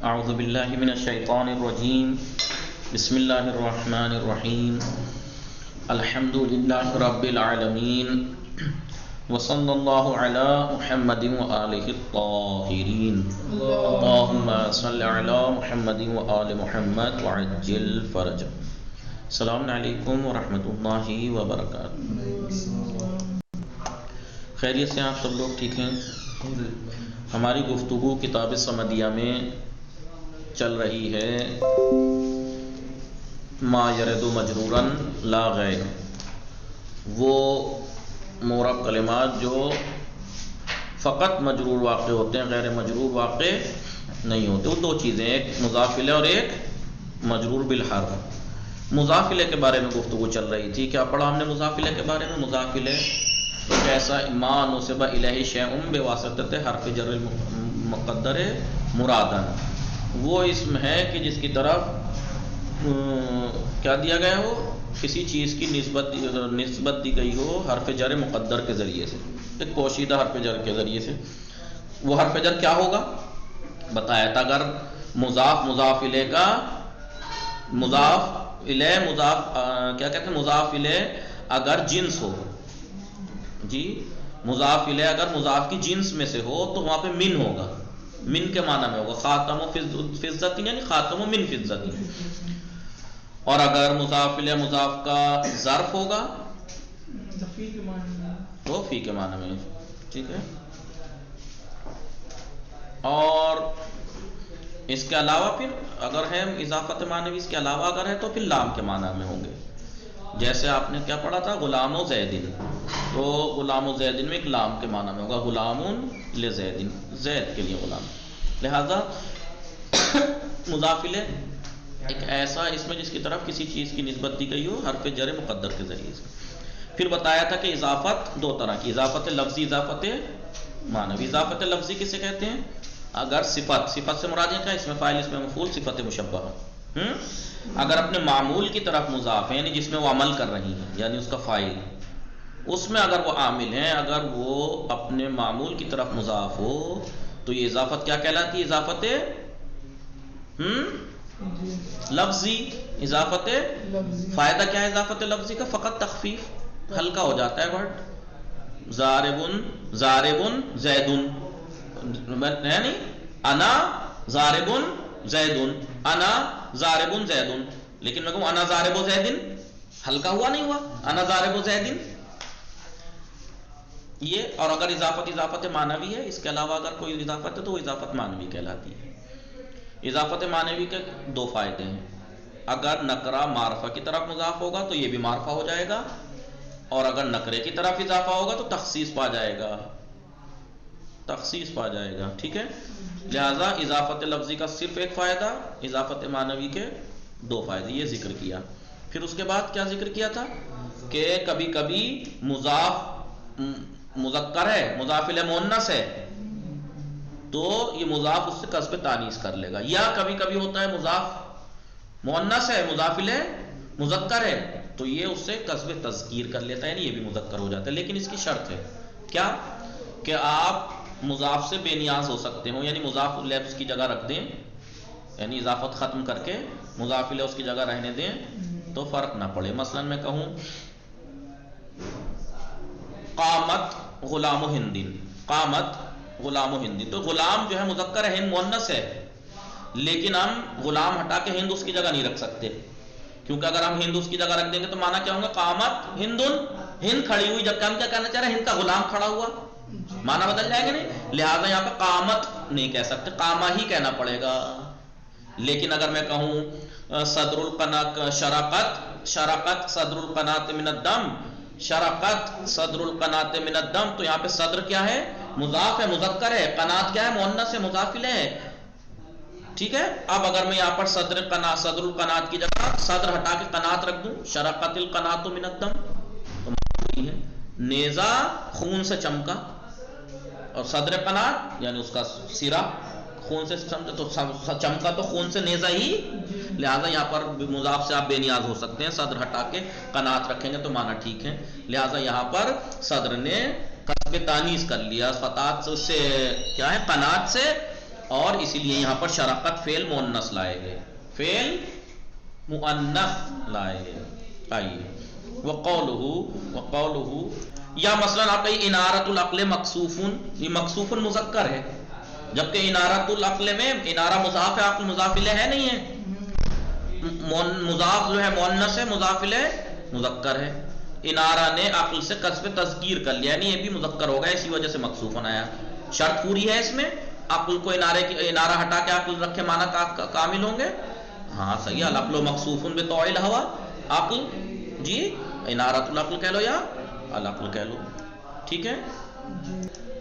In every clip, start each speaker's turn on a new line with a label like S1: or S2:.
S1: اعوذ باللہ من الشیطان الرجیم بسم اللہ الرحمن الرحیم الحمد للہ رب العالمین وصلی اللہ علی محمد وآلہ الطاہرین اللہم صل علی محمد وآل محمد وعجل فرج. السلام علیکم ورحمۃ اللہ وبرکاتہ. خیریت سے آپ سب لوگ ٹھیک ہیں؟ ہماری گفتگو کتاب صمدیہ میں چل رہی ہے ما یرد مجرورا لا غیر، وہ معرب کلمات جو فقط مجرور واقع ہوتے ہیں، غیر مجرور واقع نہیں ہوتے. وہ دو چیزیں، ایک مضاف الیہ اور ایک مجرور بالحرف. مضاف الیہ کے بارے میں گفتگو چل رہی تھی. کیا پڑھا ہم نے مضاف الیہ کے بارے میں؟ مضاف الیہ ایسا ما نصب الیہ شیء بواسطۃ حرف جر مقدر مرادن، وہ اسم ہے کہ جس کی طرف کیا دیا گیا ہو، کسی چیز کی نسبت دی گئی ہو حرف جر مقدر کے ذریعے سے، ایک پوشیدہ حرف جر کے ذریعے سے. وہ حرف جر کیا ہوگا بتایا تھا. اگر مضاف الیہ کا کیا کہتے ہیں، مضاف الیہ اگر جنس ہو، جی مضاف الیہ اگر مضاف کی جنس میں سے ہو تو وہاں پہ من ہوگا. من کے معنی میں ہوگا خاتم و فضت، یعنی خاتم و من فضت. اور اگر مضاف الیہ مضاف کا ظرف ہوگا تو فی کے معنی میں. ٹھیک ہے. اور اس کے علاوہ پھر اگر ہے اضافت معنوی، اس کے علاوہ اگر ہے تو پھر لام کے معنی میں ہوں گے. جیسے آپ نے کیا پڑھا تھا، غلام و زیدن، تو غلام و زیدن میں ایک لام کے معنی میں ہوگا غلام لزیدن، زید کے لیے غلام. لہذا مضاف الیہ ایک ایسا اسم جس کی طرف کسی چیز کی نسبت دی گئی ہو حرف جر مقدر کے ذریعے سے. پھر بتایا تھا کہ اضافت دو طرح کی، اضافت لفظی، اضافت معنوی. اضافت لفظی کسے کہتے ہیں؟ اگر صفت سے مراد ہے کیا، اس میں فاعل، اس میں مفعول، صفت مشبہہ. اگر اپنے معمول کی طرف مضاف ہے، یعنی جس میں وہ عمل کر رہی ہے، یعنی اس کا فاعل، اس میں اگر وہ عامل ہیں، اگر وہ اپنے معمول کی طرف مضاف ہو تو یہ اضافت کیا کہلاتی ہے؟ اضافت لفظی. اضافت فائدہ کیا ہے اضافت لفظی کا؟ فقط تخفیف، ہلکا ہو جاتا ہے ورڈ. زاربن زیدن، یعنی انا زاربن زیدن، انا زاربن زیدن. لیکن میں کہوں انا زارب زیدن، ہلکا ہوا نہیں ہوا، انا زارب زیدن. یہ. اور اگر اضافت معنوی ہے، اس کے علاوہ اگر کوئی اضافت ہے تو وہ اضافت معنوی کہلاتی ہے. اضافت معنوی کے دو فائدے ہیں. اگر نکرہ معرفہ کی طرف مضاف ہوگا تو یہ بھی معرفہ ہو جائے گا، اور اگر نکرے کی طرف اضافہ ہوگا تو تخصیص پا جائے گا، ٹھیک ہے. لہذا اضافت لفظی کا صرف ایک فائدہ، اضافت معنوی کے دو فائدے، یہ ذکر کیا. پھر اس کے بعد کیا ذکر کیا تھا کہ کبھی کبھی مضاف مذکر ہے، مضاف الیہ مؤنث ہے، تو یہ مضاف اس سے قصب تانیث کر لے گا. یا کبھی کبھی ہوتا ہے مضاف مؤنث ہے، مضاف الیہ مذکر ہے، تو یہ اس سے قصب تذکیر کر لیتا ہے، یعنی یہ بھی مذکر ہو جاتا ہے. لیکن اس کی شرط ہے کیا، کہ آپ مضاف سے بے نیاز ہو سکتے ہو، یعنی مضاف الیہ اس کی جگہ رکھ دیں، یعنی اضافت ختم کر کے مضاف الیہ اس کی جگہ رہنے دیں تو فرق نہ پڑے. مثلا میں کہوں قامت غلام ہندن، قامت غلام ہندن، تو غلام جو ہے مذکر ہے، ہند مؤنث ہے، لیکن ہم غلام ہٹا کے ہند اس کی جگہ نہیں رکھ سکتے، کیونکہ اگر ہم ہند اس کی جگہ رکھ دیں گے تو معنی کیا ہوں گا، قامت ہندن، ہند کھڑی ہوئی، جبکہ ہم کیا کہنا چاہ رہے ہیں، ہند کا غلام کھڑا ہوا، معنی بدل جائے گا نہیں. لہذا یہاں پہ قامت نہیں کہہ سکتے، قامہ ہی کہنا پڑے گا. لیکن اگر میں کہوں صدر القنات، شرقت صدر القنات من الدم، شرقت صدر القنات من الدم، تو یہاں پہ صدر کیا ہے، مضاف ہے، مذکر ہے، قنات کیا ہے، مؤنث ہے، مضاف الیہ ہے. ٹھیک ہے. اب اگر میں یہاں پر صدر القنات کی جگہ صدر ہٹا کے قنات رکھ دوں، شرقت القنات من الدم، تو معنی ہے نیزہ خون سے چمکا، اور صدر قنات یعنی اس کا سرا خون سے چمکا، تو خون سے نیزہ ہی. لہذا یہاں پر مضاف سے آپ بے نیاز ہو سکتے ہیں، صدر ہٹا کے قنات رکھیں گے تو معنی ٹھیک ہے. لہذا یہاں پر صدر نے قصب تانیث کر لیا، فتات سے کیا ہے، قنات سے اور اسی لیے یہاں پر شرکت فعل مؤنث لائے گئے، فعل مؤنث لائے گئے. آئیے وقولہ یا مثلا آپ کہیں انارۃ العقل مکسوفن، یہ مکسوفن مذکر ہے، جبکہ انارۃ العقل میں انارہ مضاف ہے، عقل مضاف الیہ ہے نہیں ہے، مضاف جو ہے مؤنث ہے، مضاف الیہ مذکر ہے. انارہ نے عقل سے قصب تذکیر کر لیا، یعنی یہ بھی مذکر ہوگا، اسی وجہ سے مکسوفن آیا. شرط پوری ہے اس میں، عقل کو انارہ ہٹا کے عقل رکھے معنی کامل ہوں گے. ہاں صحیح. العقل مکسوفن بطوع الہوا، عقل جی انارۃ العقل کہہ لو یا العقل کہہ لو، ٹھیک ہے.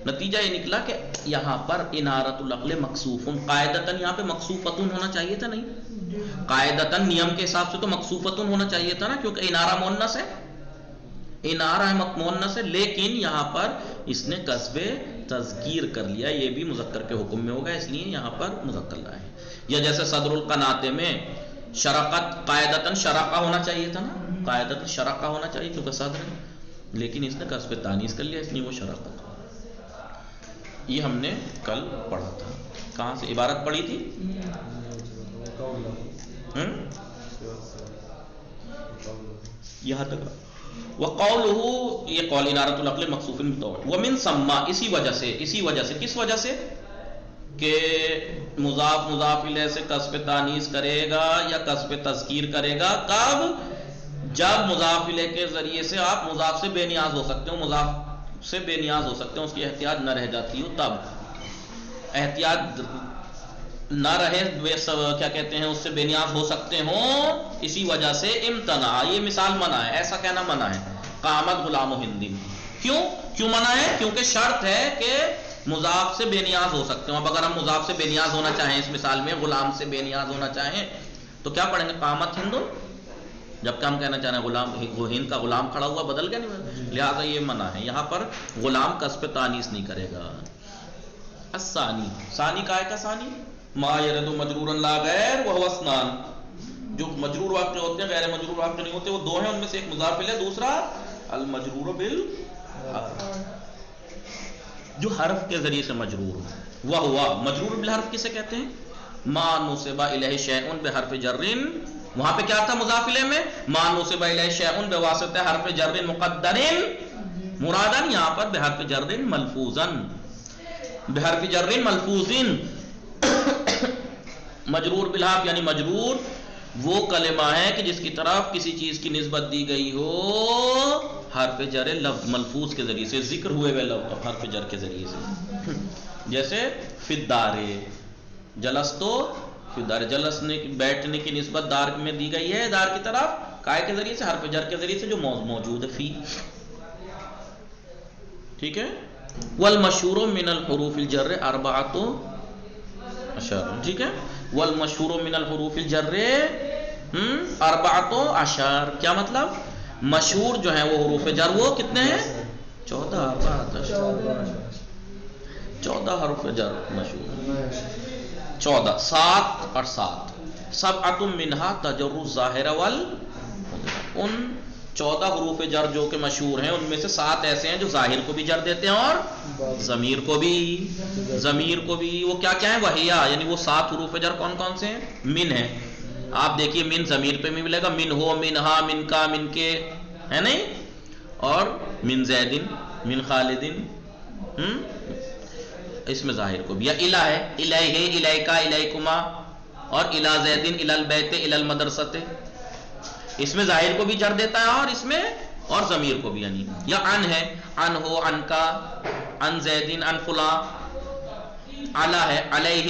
S1: نتیجہ یہ نکلا کہ یہاں پر انارۃ العقل مکسوفن، قاعدتاً یہاں پہ مکسوفتن ہونا چاہیے تھا، نہیں قاعدتاً نیم کے حساب سے تو مکسوفتن ہونا چاہیے تھا نا، کیونکہ انارہ مؤنث ہے، انارہ مؤنث ہے، لیکن یہاں پر اس نے قصب تذکیر کر لیا، یہ بھی مذکر کے حکم میں ہوگا، اس لیے یہاں پر مذکر لائے. یا جیسے صدر القناتے میں شرکت قاعدتاً شرکہ ہونا چاہیے تھا نا، قاعدتاً شرکہ ہونا چاہیے کیونکہ صدر ہے، لیکن اس نے قصب تانیث کر لیا، اس لیے وہ شرکت. یہ ہم نے کل پڑھا تھا. کہاں سے عبارت پڑھی تھی؟ یہاں تک. وقولہ یہ قول انارۃ العقل مکسوف بطوع. ومن ثم اسی وجہ سے کس وجہ سے کہ مضاف الیہ سے قصب تانیث کرے گا یا قصب تذکیر کرے گا کب؟ جب مضاف الیہ کے ذریعے سے آپ مضاف سے بے نیاز ہو سکتے ہو، مضاف سے بے نیاز ہو سکتے ہو، اس کی احتیاط نہ رہ جاتی ہو، تب احتیاط نہ رہے، کیا کہتے ہیں، اس سے بے نیاز ہو سکتے ہوں، اسی وجہ سے امتنع. یہ مثال منع ہے، ایسا کہنا منع ہے. قامت غلام ہندی، کیوں منع ہے؟ کیونکہ شرط ہے کہ مضاف سے بے نیاز ہو سکتے ہوں. اب اگر ہم مضاف سے بے نیاز ہونا چاہیں، اس مثال میں غلام سے بے نیاز ہونا چاہیں تو کیا پڑھیں گے؟ قامت ہندن، جبکہ ہم کہنا چاہ رہے ہیں غلام، ہند کا غلام کھڑا ہوا، بدل گیا نہیں، لہٰذا یہ منع ہے. یہاں پر غلام قصب تانیث نہیں کرے گا. ثانی کا ہے کا ثانی ما یرد مجرورا لا غیر وهو اثنان، جو مجرور واقع ہوتے ہیں غیر مجرور واقع نہیں ہوتے، وہ دو ہیں، ان میں سے ایک مضاف الیہ، دوسرا المجرور بالحرف، جو حرف کے ذریعے سے مجرور ہو. وہو مجرور بالحرف کسے کہتے ہیں؟ ما نصب الیہ شیء بحرف جر، وہاں پہ کیا تھا مضاف الیہ میں؟ ما نصب الیہ شیء بواسطہ حرف جر مقدر مرادن، یہاں پر بحرف جر ملفوظا، بحرف جر ملفوظ. مجرور بالحرف یعنی مجرور وہ کلمہ ہے کہ جس کی طرف کسی چیز کی نسبت دی گئی ہو حرف جر لفظ ملفوظ کے ذریعے سے، ذکر ہوئے ہوئے لفظ حرف جر کے ذریعے سے. جیسے فی الدار جلستو، فی الدار جلسنے بیٹھنے کی نسبت دار میں دی گئی ہے، دار کی طرف کائے کے ذریعے سے، حرف جر کے ذریعے سے جو موجود ہے فی، ٹھیک ہے. والمشہور من الحروف الجر اربعۃ اشار، ٹھیک ہے. والمشہور من الحروف الجر اربعۃ اشار، کیا مطلب؟ مشہور جو ہیں وہ حروف جر وہ کتنے ہیں؟ 14 حروف جر مشہور، 14، 7 اور 7. سبعۃ منہا تجر الظاہر ان 14 حروف جر جو کہ مشہور ہیں، ان میں سے 7 ایسے ہیں جو ظاہر کو بھی جر دیتے ہیں اور ضمیر کو بھی. وہ کیا کیا ہیں؟ وہیا، یعنی وہ 7 حروف جر کون کون سے ہیں؟ من ہے، آپ دیکھیے من ضمیر پہ بھی ملے گا، من ہو، منہا، من کا، من کے، ہے نہیں، اور من زیدن، من خالدن، اس میں ظاہر کو بھی. یا الہ ہے، الیہ، الیکا، الیکما، اور الی زیدن، الی البیت، الی المدرسۃ، اس میں ظاہر کو بھی جر دیتا ہے اور اس میں اور ضمیر کو بھی. یعنی یا ان ہے، ان ہو، ان کا، ان زیدن، ان فلاں. علی ہے، علیہ،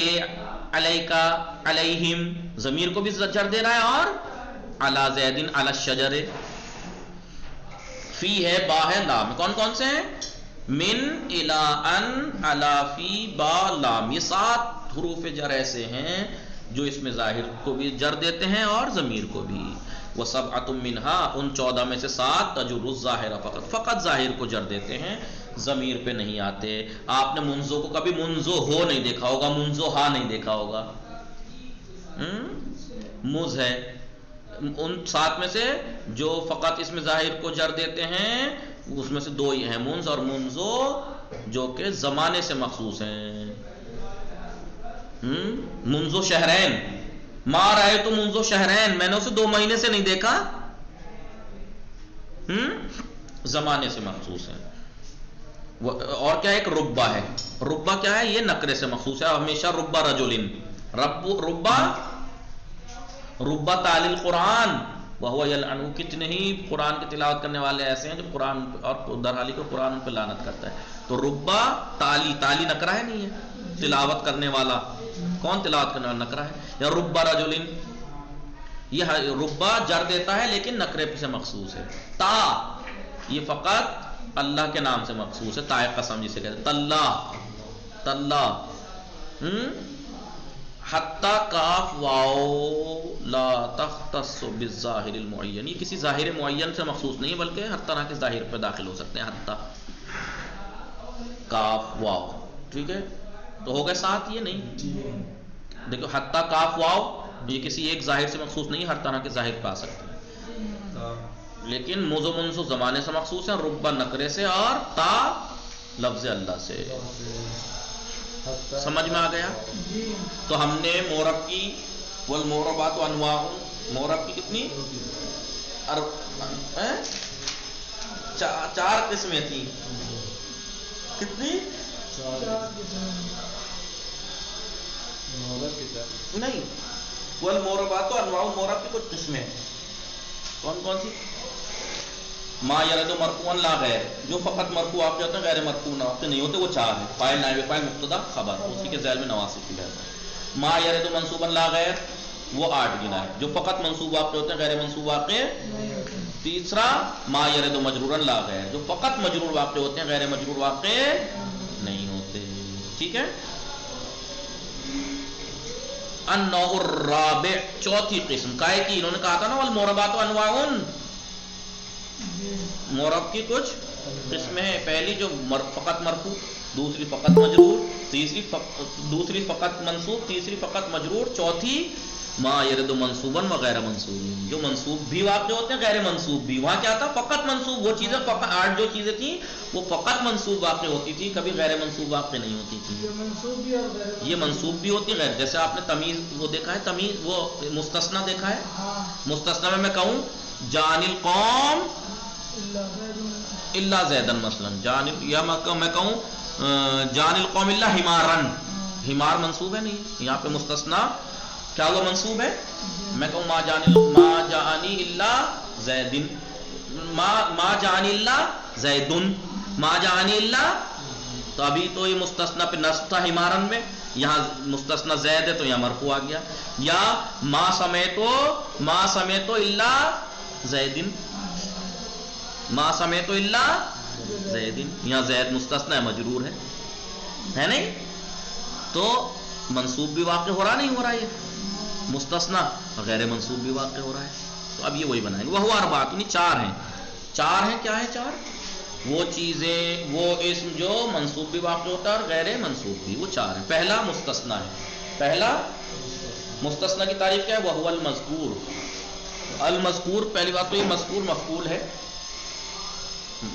S1: علیکا، علیہم، ضمیر کو بھی جر دے رہا ہے اور علی زیدن، علی الشجر. فی ہے، با ہے، لام. کون کون سے ہیں؟ من، الی، ان، علی، فی، با، لام. یہ 7 حروف جر ایسے ہیں جو اس میں ظاہر کو بھی جر دیتے ہیں اور ضمیر کو بھی. وسبعۃ منہا، ان 14 میں سے 7 تجر الظاہر فقط ظاہر کو جر دیتے ہیں، ضمیر پہ نہیں آتے. آپ نے منزو کو کبھی منزو ہو نہیں دیکھا ہوگا، منزو ہا نہیں دیکھا ہوگا. مز ہے، ان 7 میں سے جو فقط اس میں ظاہر کو جر دیتے ہیں اس میں سے 2 ہی ہیں، منز اور منزو، جو کہ زمانے سے مخصوص ہیں. منذ شہرین، ما رأیت منذ شہرین، میں نے اسے 2 مہینے سے نہیں دیکھا، زمانے سے مخصوص ہے. اور کیا ایک ربا ہے، ربا کیا ہے؟ یہ نکرے سے مخصوص ہے. ہمیشہ ربا رجلن، ربا تالی القرآن وہو یلعنہ، کتنے ہی قرآن کی تلاوت کرنے والے ایسے ہیں جو قرآن اور درحالی کو قرآن پہ لعنت کرتا ہے. تو ربا تالی، تالی نکرہ ہے نہیں ہے، تلاوت کرنے والا، کون تلاوت کرنے والا؟ نکرہ ہے. یا ربا رجلن، یہ ربا جر دیتا ہے لیکن نکرے سے مخصوص ہے. تا، یہ فقط اللہ کے نام سے مخصوص ہے، تائے قسم جسے کہتے ہیں. تاللہ، تاللہ، حتی کاف واو لا تختص بالظاہر المعین، یہ کسی ظاہر معین سے مخصوص نہیں بلکہ ہر طرح کے ظاہر پہ داخل ہو سکتے ہیں. حتی کاف واو، ٹھیک ہے، تو ہو گئے 7. یہ نہیں، دیکھو حتی کاف واو یہ کسی ایک ظاہر سے مخصوص نہیں، ہر طرح کے ظاہر پہ آ سکتے ہیں. لیکن منذ منذ زمانے سے مخصوص ہے، ربا نکرے سے، اور تا لفظ اللہ سے. سمجھ میں آ گیا؟ تو ہم نے مورب کی والموربات انواع، مورب کی کتنی 4 قسمیں تھیں. کتنی؟ نہیں، والموربات انواع، مورب کی کچھ قسمیں. کون کون سی؟ ما یرد مرفوعا لا غیر، جو فقط مرفوع واقع ہوتے ہیں، غیر مرفوع واقع نہیں ہوتے، وہ 4 ہیں. فاعل، نائب فاعل، مبتدا، خبر، اسی کے ذیل میں نواسب کی بحث ہے. ما یرد منصوبا لا غیر، وہ 8 گنا ہے، جو فقط منصوب واقع ہوتے ہیں، غیر منصوب واقع. تیسرا ما یرد مجرورا لا غیر، جو فقط مجرور واقع ہوتے ہیں، غیر مجرور واقع نہیں ہوتے. ٹھیک ہے. النوع الرابع، 4تھی قسم کائے کی، انہوں نے کہا تھا نا والموربات انواع، مورب کی کچھ قسمیں ہیں. پہلی جو فقط مرفوع، دوسری فقط مجرور، دوسری فقط منصوب، تیسری فقط مجرور، چوتھی ما یرد منصوبا وغیر منصوب، جو منصوب بھی واقع ہوتے ہیں، غیر منصوب بھی. وہاں کیا تھا؟ فقط منصوب. وہ چیزیں فقط 8 جو چیزیں تھیں وہ فقط منصوب واقع ہوتی تھی، کبھی غیر منصوب واقع نہیں ہوتی تھی. یہ منصوب بھی ہوتی ہے غیر. جیسے آپ نے تمیز وہ دیکھا ہے، تمیز وہ مستثنا دیکھا ہے. مستثنا میں کہوں جان القوم الا زیدن مثلا، یا میں کہوں جان القوم الا حمارن، حمار منصوب ہے نہیں، یہاں پہ مستثنا کیا ہوا؟ منصوب ہے. میں کہوں ما جانی الا زیدن، ما جانی الا زیدن، ما جانی الا، تو ابھی تو یہ مستثنا پہ نصب تھا حمارن میں، یہاں مستثنا زید ہے تو یہاں مرفوع آ گیا. یا ما سمیتو الا زیدن، ما سمیتو الا زیدن، یہاں زید مستثنا ہے، مجرور ہے نہیں، تو منصوب بھی واقع ہو رہا نہیں ہو رہا، یہ مستثنا غیر منصوب بھی واقع ہو رہا ہے. تو اب یہ وہی بنائیں گے. وہ اربعۃ، یعنی 4 ہیں. 4 ہیں، کیا ہے 4؟ وہ چیزیں، وہ اسم جو منصوب بھی واقع ہوتا ہے اور غیر منصوب بھی، وہ 4 ہیں. پہلا مستثنا ہے. پہلا مستثنا کی تعریف کیا ہے؟ وہو المذکور. المذکور، پہلی بات تو یہ مذکور مفعول ہے،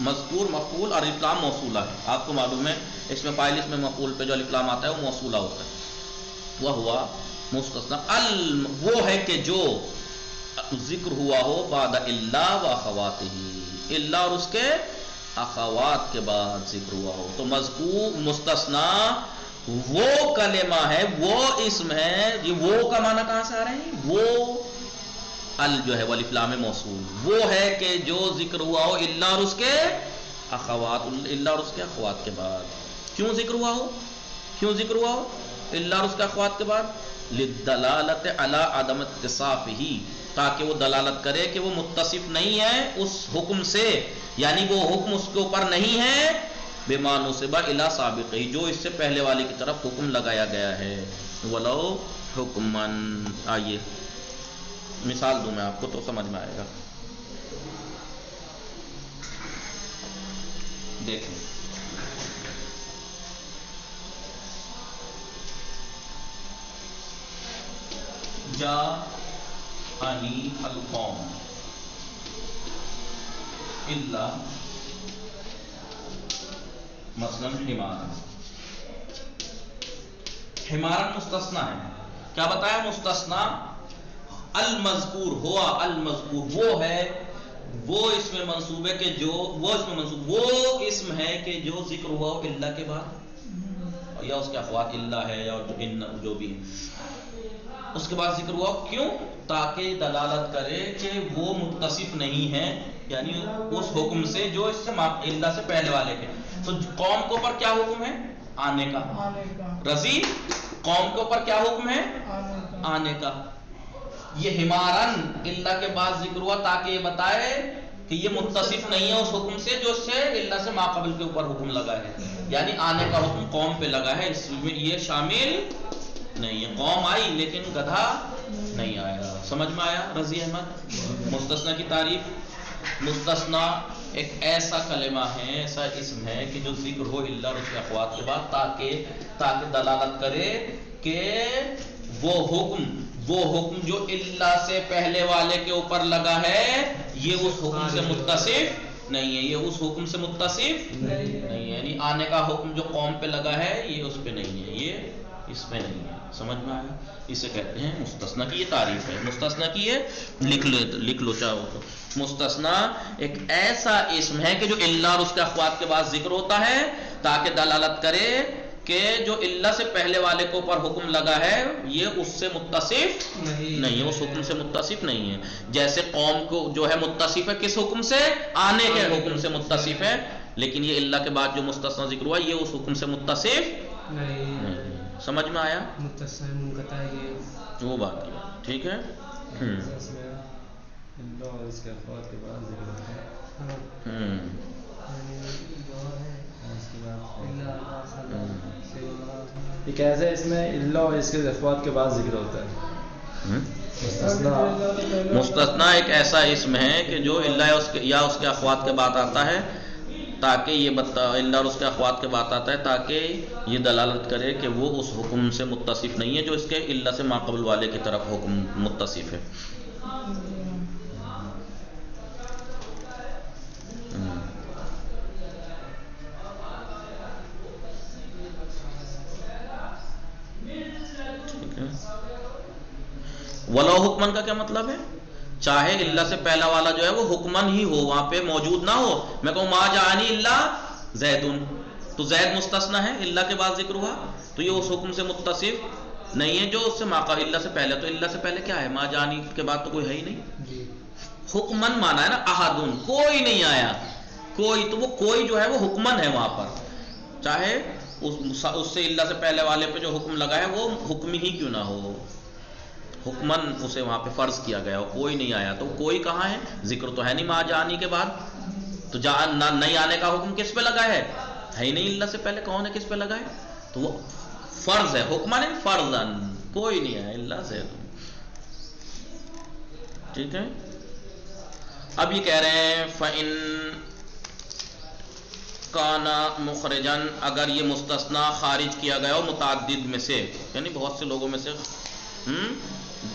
S1: مذکور مفعول، اور الف لام موصولہ ہے. آپ کو معلوم ہے اس میں فاعل، اس میں مفعول پہ جو الف لام آتا ہے وہ موصولہ ہوتا ہے. وہ ہوا مستثنا. وہ ہے کہ جو ذکر ہوا ہو بعد الا و اخواتہ، الا اور اس کے اخوات کے بعد ذکر ہوا ہو. تو مذکور مستثنا وہ کلمہ ہے، وہ اسم ہے. یہ وہ کا معنی کہاں سے آ رہے ہیں؟ وہ ال جو ہے والف لام موصول، وہ ہے کہ جو ذکر ہوا ہو الا اور اس کے اخوات، الا اور اس کے اخوات کے بعد. کیوں ذکر ہوا ہو؟ کیوں ذکر ہوا ہو الا اور اس کے اخوات کے بعد؟ للدلالت علی عدم اتصافہ، تاکہ وہ دلالت کرے کہ وہ متصف نہیں ہے اس حکم سے، یعنی وہ حکم اس کے اوپر نہیں ہے بما نسب الی سابقہ، جو اس سے پہلے والے کی طرف حکم لگایا گیا ہے. ولو حکمن، آئیے مثال دوں میں آپ کو تو سمجھ میں آئے گا. دیکھیں جاءنی القوم الا مثلا حمارا، حمارن مستثنا ہے. کیا بتایا؟ مستثنا المذکور ہوا، المذکور وہ ہے، وہ اسم منصوب ہے کہ جو وہ اسم ہے کہ جو ذکر ہوا ہو الا کے بعد، یا اس کے اخوات الا ہے یا جو بھی ہے اس کے بعد ذکر ہوا. کیوں؟ تاکہ دلالت کرے کہ وہ متصف نہیں ہے، یعنی اس حکم سے جو اس سے الا سے پہلے والے کے. تو قوم کے اوپر کیا حکم ہے؟ آنے کا. رضی قوم کے اوپر کیا حکم ہے؟ آنے کا. یہ حمارن الا کے بعد ذکر ہوا تاکہ یہ بتائے کہ یہ متصف نہیں ہے اس حکم سے جو اس سے الا سے ماقبل کے اوپر حکم لگا ہے، یعنی آنے کا حکم قوم پہ لگا ہے، اس میں یہ شامل نہیں ہے. قوم آئی لیکن گدھا نہیں آیا. سمجھ میں آیا رضی احمد؟ مستثنا کی تعریف. مستثنا ایک ایسا کلمہ ہے، ایسا اسم ہے کہ جو ذکر ہو الا اور اس کے اخوات کے بعد تاکہ دلالت کرے کہ وہ حکم جو الا سے پہلے والے کے اوپر لگا ہے یہ اس حکم سے متصف نہیں ہے، یہ اس حکم سے متصف نہیں ہے. یعنی آنے کا حکم جو قوم پہ لگا ہے یہ اس پہ نہیں ہے، یہ اس پہ نہیں ہے. سمجھ میں آیا؟ اسے کہتے ہیں مستثنا کی یہ تعریف ہے. مستثنا کی یہ لکھ لو چاہو تو. مستثنا ایک ایسا اسم ہے کہ جو الا اور اس کے اخوات کے بعد ذکر ہوتا ہے تاکہ دلالت کرے کہ جو الا سے پہلے والے کے اوپر حکم لگا ہے یہ اس سے متصف نہیں ہے، اس حکم سے متصف نہیں ہے. جیسے قوم کو جو ہے متصف ہے کس حکم سے؟ آنے کے حکم سے متصف ہے، لیکن یہ الا کے بعد جو مستثنا ذکر ہوا یہ اس حکم سے متصف نہیں. سمجھ میں آیا؟
S2: متصل منقطع یہ
S1: وہ بات ہے. ٹھیک ہے.
S2: اس کے اخوات کے بعد ذکر ہوتا ہے. ایک ایسا اس میں اللہ اور اس کے اخوات کے بعد ذکر ہوتا ہے.
S1: مستثنا ایک ایسا اسم ہے کہ جو اللہ یا اس کے اخوات کے بعد آتا ہے تاکہ یہ اللہ اور اس کے اخوات کے بعد آتا ہے تاکہ یہ دلالت کرے کہ وہ اس حکم سے متصف نہیں ہے جو اس کے اللہ سے ماقبل والے کی طرف حکم متصف ہے. ولو حکمن کا کیا مطلب ہے؟ چاہے اللہ سے پہلا والا جو ہے وہ حکمن ہی ہو، وہاں پہ موجود نہ ہو. میں کہوں ما جانی الا زیدن، تو زید مستثنا ہے، اللہ کے بعد ذکر ہوا تو یہ اس حکم سے متصف نہیں ہے جو اس سے ماقبل اللہ سے پہلے. تو اللہ سے پہلے کیا ہے؟ ما جانی کے بعد تو کوئی ہے ہی نہیں. حکمن مانا ہے نا احدن، کوئی نہیں آیا، کوئی. تو وہ کوئی جو ہے وہ حکمن ہے وہاں پر، چاہے اس سے اللہ سے پہلے والے پہ جو حکم لگا ہے وہ حکم ہی کیوں نہ ہو، حکمن اسے وہاں پہ فرض کیا گیا ہو. کوئی نہیں آیا تو کوئی کہاں ہے؟ ذکر تو ہے نہیں ما جانی کے بعد. تو نہیں آنے کا حکم کس پہ لگا ہے ہی نہیں، اللہ سے پہلے کون ہے کس پہ لگا ہے؟ تو وہ فرض ہے، حکمن فرضن، کوئی نہیں ہے اللہ سے. ٹھیک ہے. اب یہ کہہ رہے ہیں فَإِن كَانَ مُخْرِجًا، اگر یہ مستثنا خارج کیا گیا ہو متعدد میں سے، یعنی بہت سے لوگوں میں سے،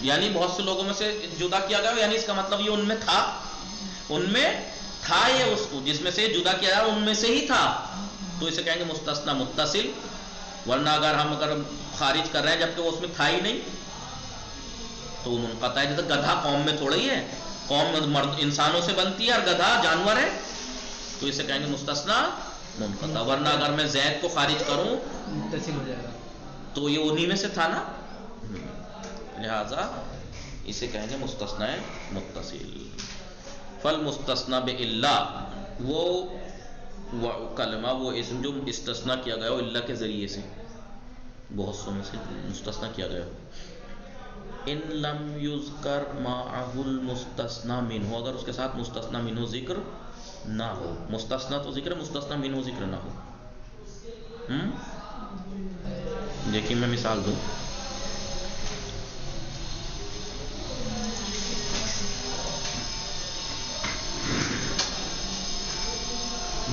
S1: یعنی بہت سے لوگوں میں سے جدا کیا گیا ہو، یعنی اس کا مطلب یہ ان میں تھا یہ اس کو جس میں سے جدا کیا گیا ان میں سے ہی تھا، تو اسے کہیں گے مستثنا متصل. ورنہ اگر خارج کر رہے ہیں جبکہ وہ اس میں تھا ہی نہیں تو منقطع ہے. جیسے گدھا قوم میں تھوڑا ہی ہے، قوم انسانوں سے بنتی ہے اور گدھا جانور ہے، تو اسے کہیں گے مستثنا منقطع. ورنہ اگر میں زید کو خارج کروں
S2: متصل ہو جائے گا
S1: تو یہ انہی میں سے تھا نا، لہذا اسے کہیں گے مستثنا متصل. فالمستثنا بِإِلَّا، وہ کلمہ وہ اسم جو استثنا کیا گیا ہو اللہ کے ذریعے سے، بہت سو میں سے مستثنا کیا گیا ہو. ان لم یذکر معه المستثنا منہ، اگر اس کے ساتھ مستثنا منہ ذکر نہ ہو. مستثنا تو ذکر ہے، مستثنا منہ ذکر نہ ہو. دیکھیں میں مثال دوں.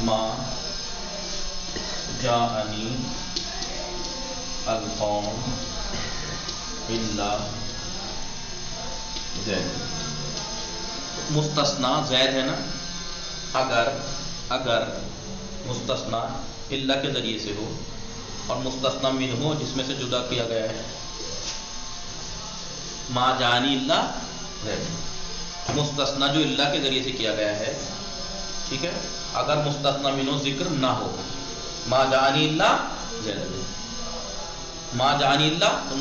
S1: ما جاءنی القوم الا زید. مستثنا زید ہے نا، اگر مستثنا اللہ کے ذریعے سے ہو اور مستثنی منہ جس میں سے جدا کیا گیا ہے. ما جانی اللہ زید، مستثنی جو اللہ کے ذریعے سے کیا گیا ہے، ٹھیک ہے. اگر مستثنی منہ ذکر نہ ہو، ما جانی اللہ زید، ما جانی اللہ تو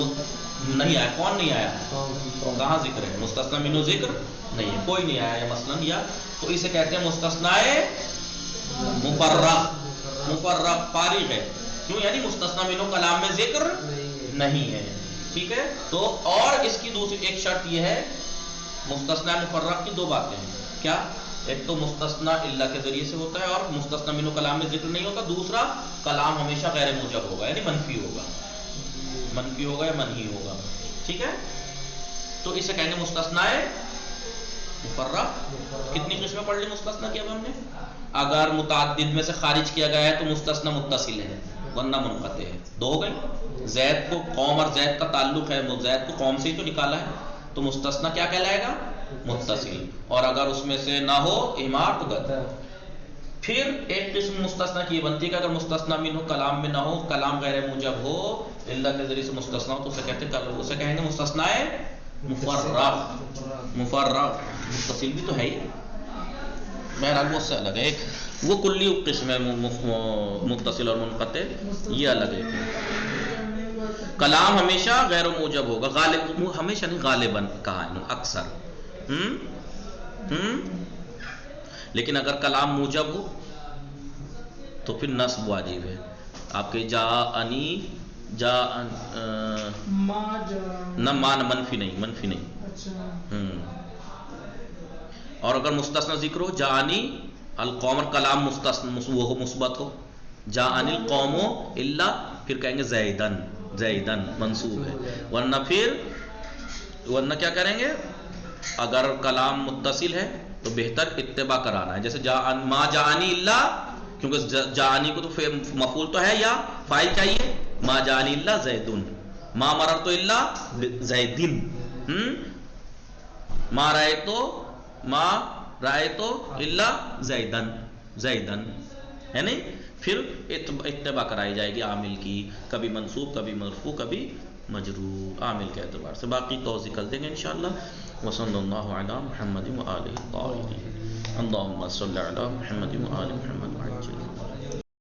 S1: نہیں آیا. کون نہیں آیا؟ کہاں ذکر ہے؟ مستثنی منہ ذکر نہیں ہے، کوئی نہیں آیا مثلاً. یا تو اسے کہتے ہیں مستثنی مفرغ. مفرغ فارغ ہے، کیوں؟ یعنی مستثنی منہ کلام میں ذکر نہیں ہے، ٹھیک ہے. تو اور اس کی دوسری ایک شرط یہ ہے، مستثنی مفرغ کی دو باتیں ہیں. کیا؟ ایک تو مستثنی اللہ کے ذریعے سے ہوتا ہے اور مستثنی منہ کلام میں ذکر نہیں ہوتا. دوسرا، کلام ہمیشہ غیر موجب ہوگا، یعنی منفی ہوگا. منفی ہوگا یا منہی ہوگا، ٹھیک ہے. تو اسے کہیں گے مستثنی مفرغ. کتنی قسمیں پڑھ لی مستثنی کی اب ہم نے؟ اگر متعدد میں سے خارج کیا گیا ہے تو مستثنی متصل ہے ورنہ منقطع ہے. دو ہو گئی. زید کو قوم اور زید کا تعلق ہے، زید کو قوم سے ہی تو نکالا ہے، تو مستثنی کیا کہلائے گا؟ متصل. اور اگر اس میں سے نہ ہو احمار تو گد. پھر ایک قسم مستثنی کی بنتی ہے کہ اگر مستثنی منہ کلام میں نہ ہو، کلام غیر موجب ہو، اللہ کے ذریعے سے مستثنی ہو، تو اسے کہیں گے مستثنی مفرغ. مفرغ متصل بھی تو ہے ہی، بہرحال وہ اس سے الگ ہے. ایک وہ کلی قسم ہے متصل اور منقطع، یہ الگ ہے. کلام ہمیشہ غیر موجب ہوگا، غالب ہمیشہ نہیں، غالباً کہا ہے اکثر. لیکن اگر کلام موجب ہو تو پھر نصب واجب ہے. آپ کے جاءنی نہ مان منفی نہیں، منفی نہیں. اور اگر مستثنی ذکر ہو، جاءنی القوم، اور کلام مستثنی وہ مثبت ہو، جاءنی القوم الا، پھر کہیں گے زیدن. زیدن منصوب ہے. ورنہ کیا کریں گے؟ اگر کلام متصل ہے تو بہتر اتباع کرانا ہے. جیسے ما جاءنی الا، کیونکہ جاءنی کو تو مفعول تو ہے یا فاعل چاہیے. ما جاءنی الا زیدن، ما مررت الا زیدن، ما رأیت الا زیدن. زیدن ہے نہیں. پھر اتباع کرائی جائے گی عامل کی، کبھی منصوب، کبھی مرفوع، کبھی مجرور، عامل کے اعتبار سے. باقی توضیح کر دیں گے انشاءاللہ. وصلی اللہ علی محمد وآلہ الطاہرین. اللہم صلی علی محمد وآل محمد وعجل